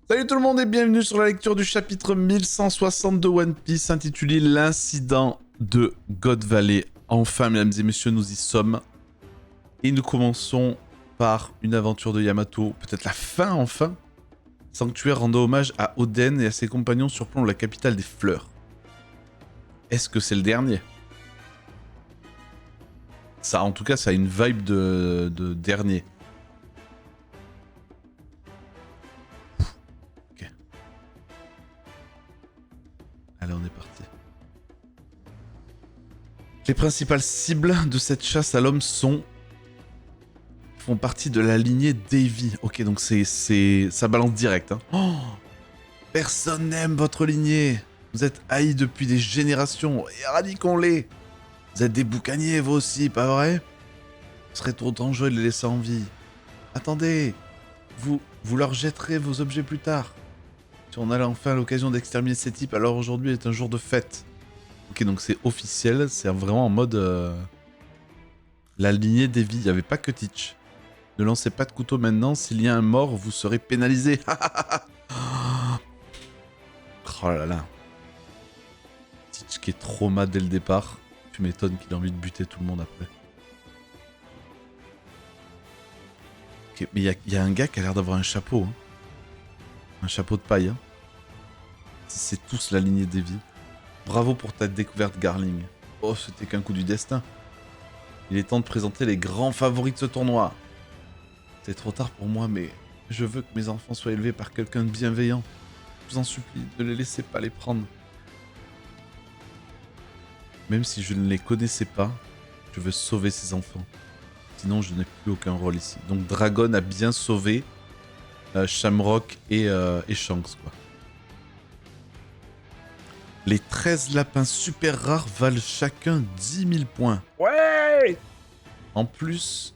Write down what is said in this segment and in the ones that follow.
Salut tout le monde et bienvenue sur la lecture du chapitre 1160 de One Piece intitulé L'incident de God Valley. Enfin, mesdames et messieurs, nous y sommes. Et nous commençons par une aventure de Yamato, peut-être la fin enfin. Sanctuaire rendant hommage à Oden et à ses compagnons surplombe la capitale des fleurs. Est-ce que c'est le dernier? Ça, en tout cas, ça a une vibe de dernier. Ok. Allez, on est parti. Les principales cibles de cette chasse à l'homme font partie de la lignée Davy. Ok, donc ça balance direct. Hein. Oh, personne n'aime votre lignée. Vous êtes haïs depuis des générations. Éradiquons-les. Vous êtes des boucaniers, vous aussi, pas vrai? Ce serait trop dangereux de les laisser en vie. Attendez, vous leur jetterez vos objets plus tard. Si on a enfin l'occasion d'exterminer ces types, alors aujourd'hui est un jour de fête. Ok, donc c'est officiel, c'est vraiment en mode... La lignée Davy, il n'y avait pas que Teach. Ne lancez pas de couteau maintenant, s'il y a un mort, vous serez pénalisé. Oh là là. Teach qui est trauma dès le départ. Tu m'étonnes qu'il a envie de buter tout le monde après. Ok, mais il y a un gars qui a l'air d'avoir un chapeau. Hein. Un chapeau de paille. Hein. Si c'est tous la lignée Davy. Bravo pour ta découverte, Garling. Oh, c'était qu'un coup du destin. Il est temps de présenter les grands favoris de ce tournoi. C'est trop tard pour moi, mais je veux que mes enfants soient élevés par quelqu'un de bienveillant. Je vous en supplie, ne les laissez pas les prendre. Même si je ne les connaissais pas, je veux sauver ces enfants. Sinon, je n'ai plus aucun rôle ici. Donc Dragon a bien sauvé Shamrock et Shanks, quoi. Les 13 lapins super rares valent chacun 10 000 points. Ouais! En plus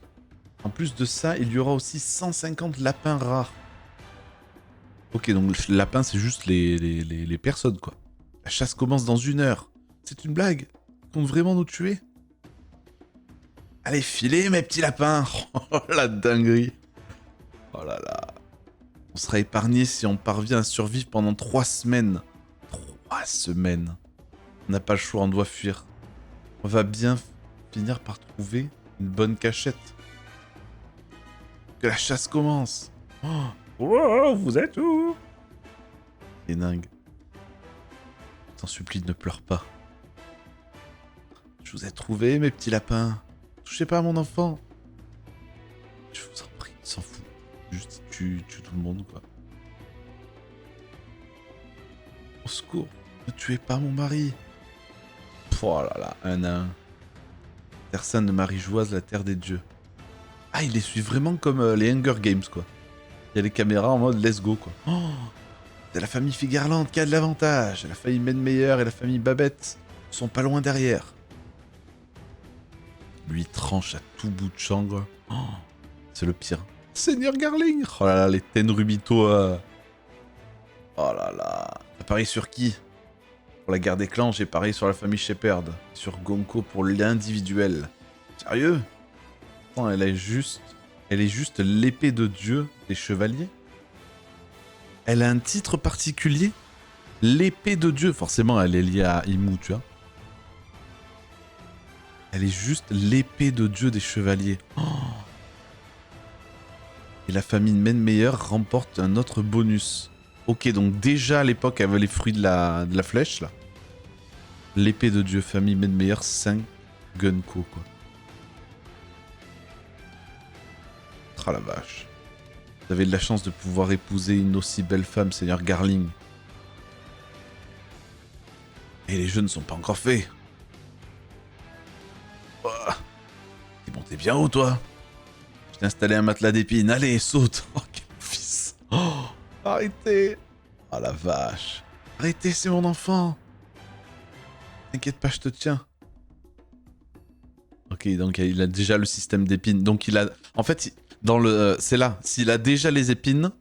de ça, il y aura aussi 150 lapins rares. Ok, donc le lapin, c'est juste les personnes, quoi. La chasse commence dans 1 heure. C'est une blague. Ils comptent vraiment nous tuer? Allez, filez, mes petits lapins. Oh, la dinguerie. Oh là là. On sera épargné si on parvient à survivre pendant 3 semaines. 3 semaines. On n'a pas le choix, on doit fuir. On va bien finir par trouver une bonne cachette. Que la chasse commence. Oh, Oh, vous êtes où? c'est dingue. T'en supplie, ne pleure pas. Je vous ai trouvé, mes petits lapins. Touchez pas à mon enfant. Je vous en prie, il s'en fout. Juste, tue tout le monde, quoi. Au secours, ne tuez pas mon mari. Oh là là, un à un. Terre sainte de Marie-Joise, la terre des dieux. Ah, il les suit vraiment comme les Hunger Games, quoi. Il y a les caméras en mode let's go, quoi. Oh, c'est la famille Figarland qui a de l'avantage. La famille Menmeyer et la famille Babette sont pas loin derrière. Lui tranche à tout bout de champ, quoi. Oh, c'est le pire. Seigneur Garling. Oh là là, les Tenrubito. Oh là là. T'as parié sur qui? Pour la guerre des clans, j'ai parié sur la famille Shepherd. Sur Gonko pour l'individuel. Sérieux? Attends, elle est juste l'épée de Dieu des chevaliers? Elle a un titre particulier? L'épée de Dieu. Forcément, elle est liée à Imu, tu vois. Elle est juste l'épée de Dieu des chevaliers. Oh. Et la famille Menmeyer remporte un autre bonus. Ok, donc déjà à l'époque, elle avait les fruits de la flèche, là. L'épée de Dieu, famille Menmeyer, 5 Gunko, quoi. Ah la vache. Vous avez de la chance de pouvoir épouser une aussi belle femme, Seigneur Garling. Et les jeux ne sont pas encore faits. Oh. T'es monté bien haut, toi. Je t'ai installé un matelas d'épines. Allez, saute. Oh, quel fils. Oh, arrêtez. Oh la vache. Arrêtez, c'est mon enfant. T'inquiète pas, je te tiens. Ok, donc il a déjà le système d'épines. Donc il a... En fait, dans le... c'est là. S'il a déjà les épines,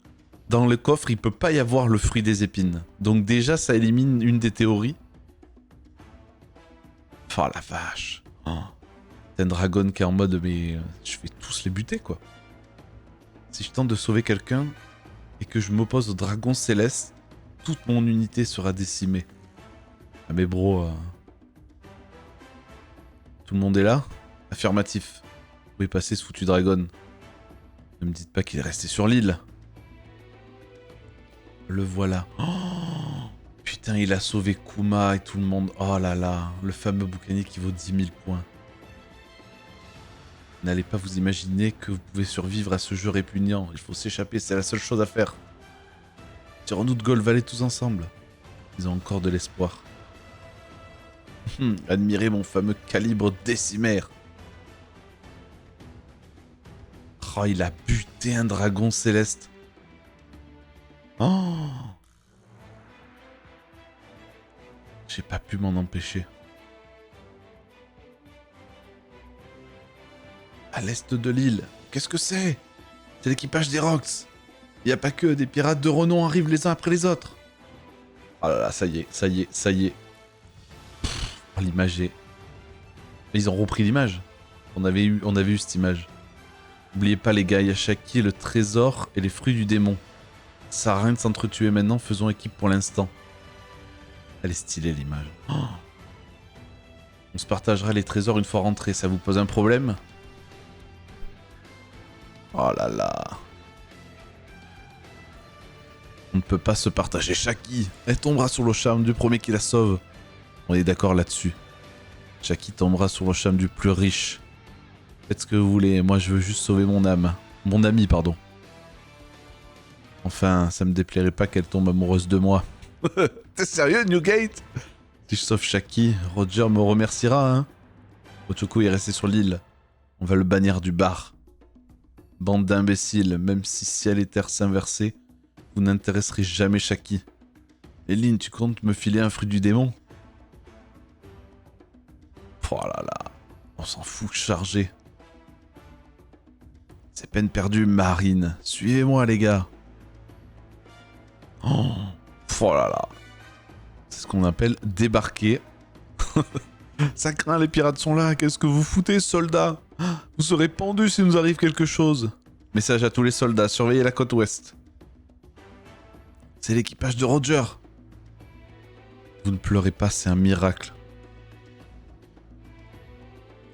dans le coffre, il peut pas y avoir le fruit des épines. Donc déjà, ça élimine une des théories. Oh la vache. Oh. T'as un dragon qui est en mode, mais je vais tous les buter, quoi. Si je tente de sauver quelqu'un, et que je m'oppose au dragon céleste, toute mon unité sera décimée. Ah mais bro... Tout le monde est là? Affirmatif. Où est passé ce foutu dragon? Ne me dites pas qu'il est resté sur l'île. Le voilà. Oh, putain, il a sauvé Kuma et tout le monde. Oh là là, le fameux boucanier qui vaut 10 000 points. N'allez pas vous imaginer que vous pouvez survivre à ce jeu répugnant. Il faut s'échapper, c'est la seule chose à faire. Tirons-nous de Gold Valley tous ensemble. Ils ont encore de l'espoir. Admirez mon fameux calibre décimaire. Oh, il a buté un dragon céleste. Oh, j'ai pas pu m'en empêcher. À l'est de l'île, qu'est-ce que c'est? C'est l'équipage des Rocks. Il n'y a pas que des pirates de renom arrivent les uns après les autres. Oh là là, ça y est, ça y est, ça y est. Oh, l'image est... Ils ont repris l'image. On avait eu cette image. N'oubliez pas les gars, il y a Shaki, le trésor et les fruits du démon. Ça sert à rien de s'entretuer maintenant, faisons équipe pour l'instant. Elle est stylée l'image. Oh, on se partagera les trésors une fois rentrés, ça vous pose un problème? Oh là là. On ne peut pas se partager Shaki. Elle tombera sur le charme du premier qui la sauve. On est d'accord là-dessus. Shaki tombera sur le charme du plus riche. Faites ce que vous voulez, moi je veux juste sauver mon âme. Mon ami, pardon. Enfin, ça me déplairait pas qu'elle tombe amoureuse de moi. T'es sérieux, Newgate? Si je sauve Shaki, Roger me remerciera, hein. Ochoko est resté sur l'île. On va le bannir du bar. Bande d'imbéciles, même si ciel et terre s'inversaient, vous n'intéresserez jamais Shaki. Eline, tu comptes me filer un fruit du démon? Oh là là, on s'en fout chargé. C'est peine perdue, Marine. Suivez-moi, les gars. Oh là là. C'est ce qu'on appelle débarquer. Ça craint, les pirates sont là. Qu'est-ce que vous foutez, soldats? Vous serez pendus si nous arrive quelque chose. Message à tous les soldats, surveillez la côte ouest. C'est l'équipage de Roger. Vous ne pleurez pas, c'est un miracle.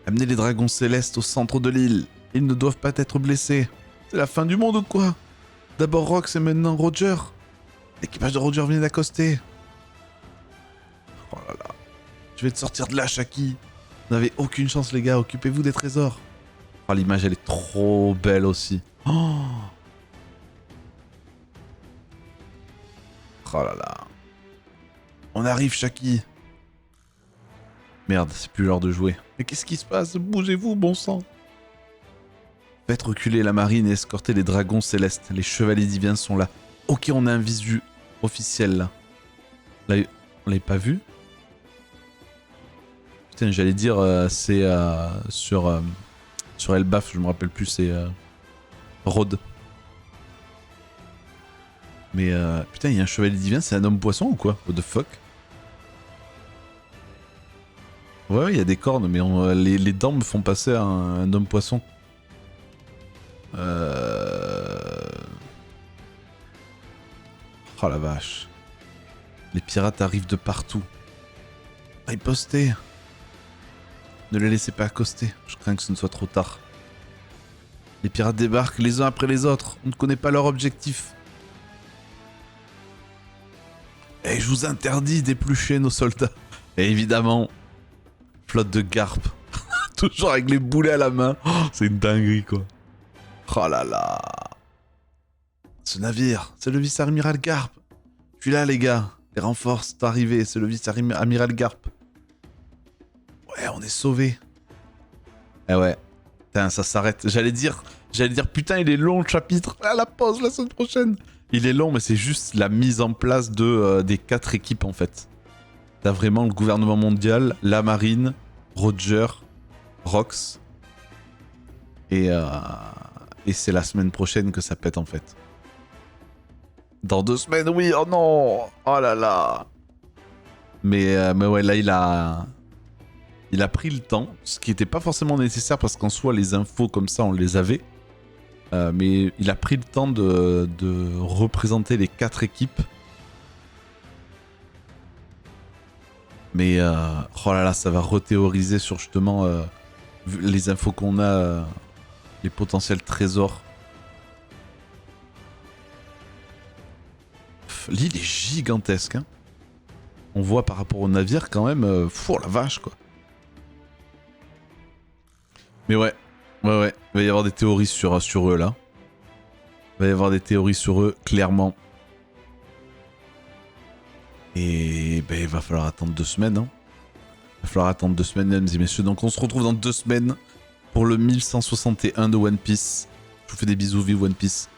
Amenez les dragons célestes au centre de l'île. Ils ne doivent pas être blessés. C'est la fin du monde ou quoi? D'abord Rox et maintenant Roger. L'équipage de Roger vient d'accoster. Oh là là. Je vais te sortir de là, Shaki. Vous n'avez aucune chance, les gars. Occupez-vous des trésors. Oh, l'image, elle est trop belle aussi. Oh là là. On arrive, Shaki. Merde, c'est plus l'heure de jouer. Mais qu'est-ce qui se passe? Bougez-vous, bon sang. Faites reculer la marine et escorter les dragons célestes. Les chevaliers divins sont là. Ok, on a un visu officiel là. Là, on l'avait pas vu? Putain, j'allais dire c'est sur Elbaf, je me rappelle plus, c'est Rhodes. Mais putain, il y a un chevalier divin, c'est un homme poisson ou quoi? What the fuck? Ouais, il y a des cornes, mais les dents me font passer à un homme poisson. Oh la vache. Les pirates arrivent de partout. Ripostez. Ne les laissez pas accoster. Je crains que ce ne soit trop tard. Les pirates débarquent les uns après les autres. On ne connaît pas leur objectif. Et je vous interdis d'éplucher nos soldats. Et évidemment, flotte de garpes. Toujours avec les boulets à la main. Oh, c'est une dinguerie quoi. Oh là là. Ce navire, c'est le vice-amiral Garp. Je suis là les gars. Les renforts sont arrivés, c'est le vice-amiral Garp. Ouais, on est sauvés. Eh ouais. Putain, ça s'arrête. J'allais dire, putain, il est long le chapitre. À la pause la semaine prochaine. Il est long, mais c'est juste la mise en place des 4 équipes en fait. T'as vraiment le gouvernement mondial, la marine, Roger, Rox. Et c'est la semaine prochaine que ça pète en fait. Dans 2 semaines, oui, oh non. Oh là là. Mais ouais, là, il a pris le temps, ce qui n'était pas forcément nécessaire parce qu'en soi, les infos comme ça, on les avait. Mais il a pris le temps de représenter les 4 équipes. Mais oh là là, ça va rethéoriser sur justement les infos qu'on a, les potentiels trésors. L'île est gigantesque. Hein. On voit par rapport au navire quand même, oh la vache quoi. Mais ouais, il va y avoir des théories sur eux là. Il va y avoir des théories sur eux, clairement. Et ben, il va falloir attendre 2 semaines. Hein. Il va falloir attendre 2 semaines, mesdames et messieurs. Donc on se retrouve dans 2 semaines pour le 1161 de One Piece. Je vous fais des bisous, vive One Piece.